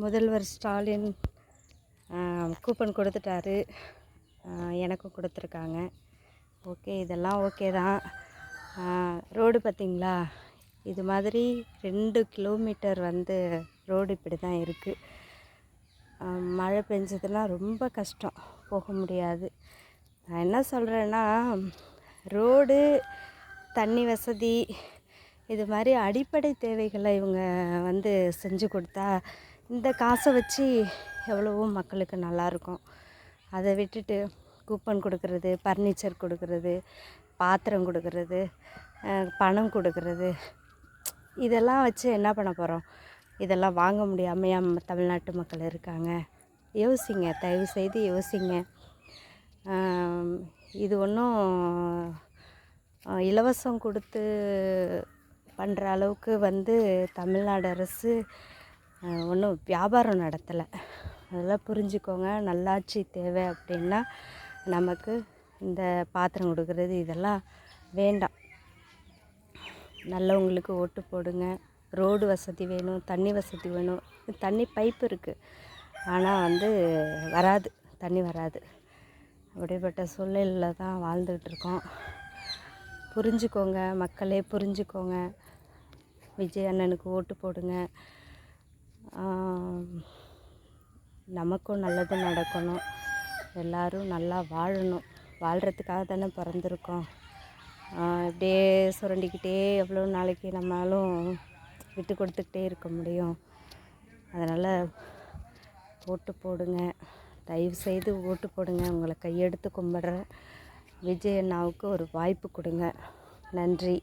முதல்வர் ஸ்டாலின் கூப்பன் கொடுத்துட்டாரு. எனக்கும் கொடுத்துருக்காங்க. ஓகே, இதெல்லாம் ஓகே தான். ரோடு பார்த்திங்களா, இது மாதிரி 2 கிலோமீட்டர் ரோடு இப்படி தான் இருக்குது. மழை பெஞ்சதுன்னா ரொம்ப கஷ்டம், போக முடியாது. நான் என்ன சொல்கிறேன்னா, ரோடு, தண்ணி வசதி, இது மாதிரி அடிப்படை தேவைகளை இவங்க செஞ்சு கொடுத்தா இந்த காசை வச்சு எவ்வளவோ மக்களுக்கு நல்லாயிருக்கும். அதை விட்டுட்டு கூப்பன் கொடுக்கறது, ஃபர்னிச்சர் கொடுக்கறது, பாத்திரம் கொடுக்கறது, பணம் கொடுக்கறது, இதெல்லாம் வச்சு என்ன பண்ண போகிறோம்? இதெல்லாம் வாங்க முடியாமையா தமிழ்நாட்டு மக்கள் இருக்காங்க? யோசிங்க, தயவுசெய்து யோசிங்க. இது ஒன்றும் இலவசம் கொடுத்து பண்ணுற அளவுக்கு தமிழ்நாடு அரசு ஒன்றும் வியாபாரம் நடத்தலை. அதெல்லாம் புரிஞ்சுக்கோங்க. நல்லாட்சி தேவை அப்படின்னா நமக்கு இந்த பாத்திரம் கொடுக்கறது இதெல்லாம் வேண்டாம். நல்லவங்களுக்கு ஓட்டு போடுங்க. ரோடு வசதி வேணும், தண்ணி வசதி வேணும். தண்ணி பைப்பு இருக்குது, ஆனால் வராது, தண்ணி வராது. அப்படிப்பட்ட சூழ்நிலையில் தான் வாழ்ந்துகிட்ருக்கோம். புரிஞ்சுக்கோங்க, மக்களே புரிஞ்சுக்கோங்க. விஜய் அண்ணனுக்கு ஓட்டு போடுங்க. நமக்கும் நல்லது நடக்கணும். எல்லோரும் நல்லா வாழணும். வாழ்கிறதுக்காக தானே பிறந்திருக்கோம். இப்படியே சுரண்டிக்கிட்டே எவ்வளோ நாளைக்கு நம்மளாலும் விட்டு கொடுத்துக்கிட்டே இருக்க முடியும்? அதனால் ஓட்டு போடுங்க, தயவுசெய்து ஓட்டு போடுங்க. உங்களை கையெடுத்து கும்பிட்றேன். விஜய் அண்ணாவுக்கு ஒரு வாய்ப்பு கொடுங்க. நன்றி.